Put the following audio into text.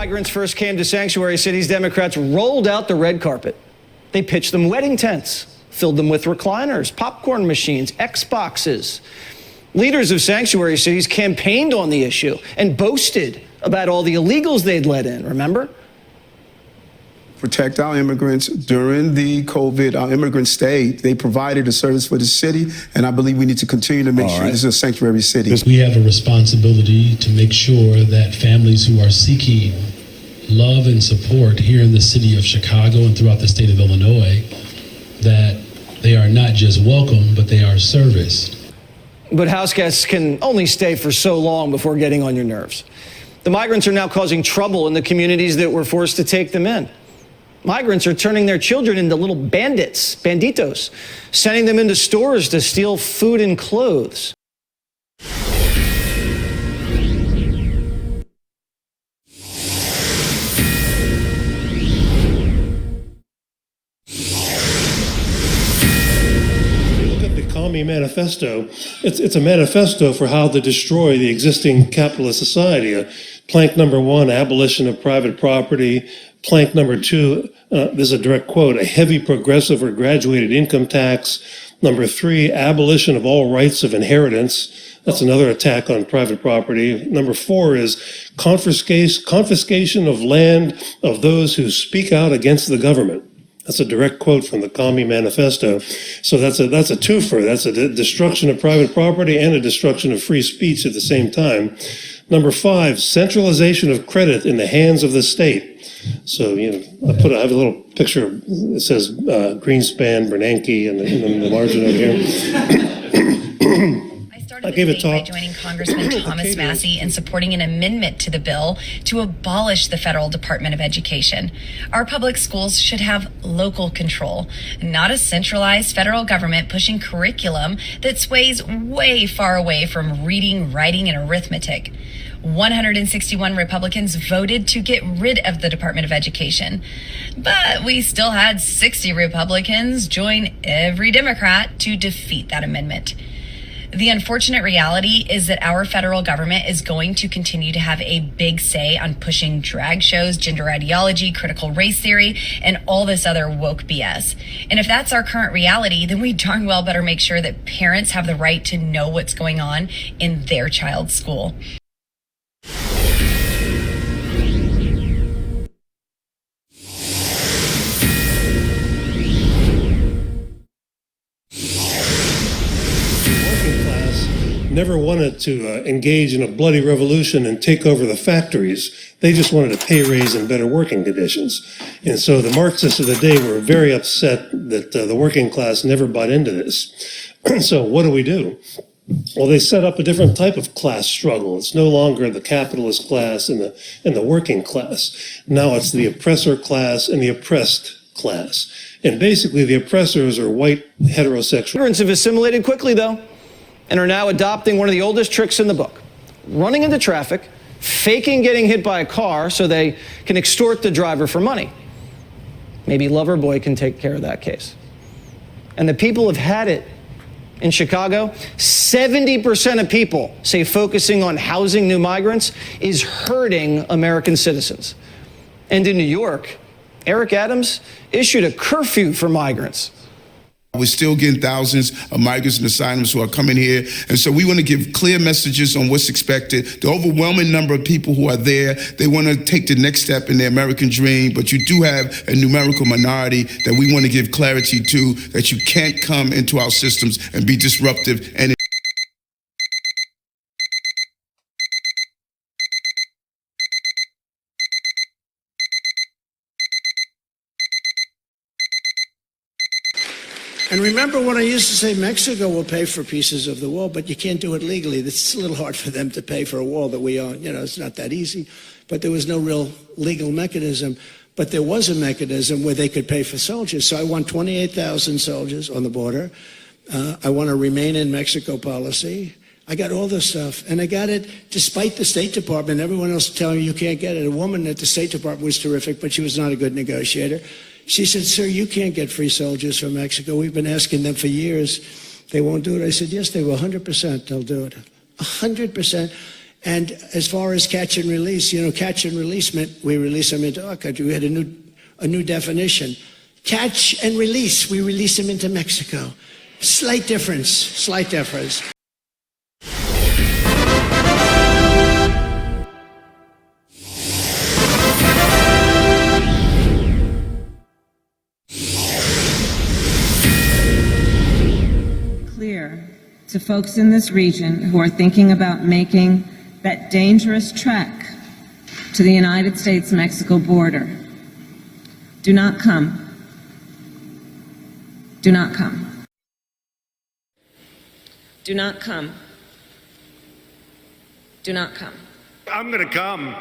migrants first came to sanctuary cities, Democrats rolled out the red carpet. They pitched them wedding tents, filled them with recliners, popcorn machines, Xboxes. Leaders of sanctuary cities campaigned on the issue and boasted about all the illegals they'd let in, remember? Protect our immigrants. During the COVID, our immigrants stayed. They provided a service for the city, and I believe we need to continue to make sure this is a sanctuary city. We have a responsibility to make sure that families who are seeking love and support here in the city of Chicago and throughout the state of Illinois, that they are not just welcome, but they are serviced. But house guests can only stay for so long before getting on your nerves. The migrants are now causing trouble in the communities that were forced to take them in. Migrants are turning their children into little bandits, banditos, sending them into stores to steal food and clothes. Commie Manifesto, it's a manifesto for how to destroy the existing capitalist society. Plank number 1, abolition of private property. Plank number 2, this is a direct quote, a heavy progressive or graduated income tax. Number 3, abolition of all rights of inheritance. That's another attack on private property. Number 4 is confiscation of land of those who speak out against the government. That's a direct quote from the Commie Manifesto. So that's a twofer. That's a destruction of private property and a destruction of free speech at the same time. Number 5, centralization of credit in the hands of the state. So, I have a little picture. It says Greenspan, Bernanke, in the margin over here. I gave a talk by joining Congressman Thomas Massey in supporting an amendment to the bill to abolish the federal Department of Education. Our public schools should have local control, not a centralized federal government pushing curriculum that sways way far away from reading, writing, and arithmetic. 161 Republicans voted to get rid of the Department of Education, but we still had 60 Republicans join every Democrat to defeat that amendment. The unfortunate reality is that our federal government is going to continue to have a big say on pushing drag shows, gender ideology, critical race theory, and all this other woke BS. And if that's our current reality, then we darn well better make sure that parents have the right to know what's going on in their child's school. Never wanted to engage in a bloody revolution and take over the factories. They just wanted a pay raise and better working conditions. And so the Marxists of the day were very upset that the working class never bought into this. So what do? Well, they set up a different type of class struggle. It's no longer the capitalist class and the working class. Now it's the oppressor class and the oppressed class. And basically the oppressors are white heterosexual. Immigrants have assimilated quickly, though, and are now adopting one of the oldest tricks in the book: running into traffic, faking getting hit by a car so they can extort the driver for money. Maybe Loverboy can take care of that case. And the people have had it. In Chicago, 70% of people say focusing on housing new migrants is hurting American citizens. And in New York, Eric Adams issued a curfew for migrants. We're still getting thousands of migrants and asylums who are coming here. And so we want to give clear messages on what's expected. The overwhelming number of people who are there, they want to take the next step in their American dream. But you do have a numerical minority that we want to give clarity to, that you can't come into our systems and be disruptive. And And remember when I used to say Mexico will pay for pieces of the wall, but you can't do it legally. It's a little hard for them to pay for a wall that we own. It's not that easy. But there was no real legal mechanism. But there was a mechanism where they could pay for soldiers. So I want 28,000 soldiers on the border. I want a remain in Mexico policy. I got all this stuff. And I got it despite the State Department. Everyone else telling me you can't get it. A woman at the State Department was terrific, but she was not a good negotiator. She said, "Sir, you can't get free soldiers from Mexico. We've been asking them for years. They won't do it." I said, "Yes, they will. 100% they'll do it. 100%. And as far as catch and release, you know, catch and release meant we release them into our country. We had a new definition. Catch and release, we release them into Mexico. Slight difference, slight difference. Clear to folks in this region who are thinking about making that dangerous trek to the United States-Mexico border. Do not come. Do not come. Do not come. Do not come. I'm going to come.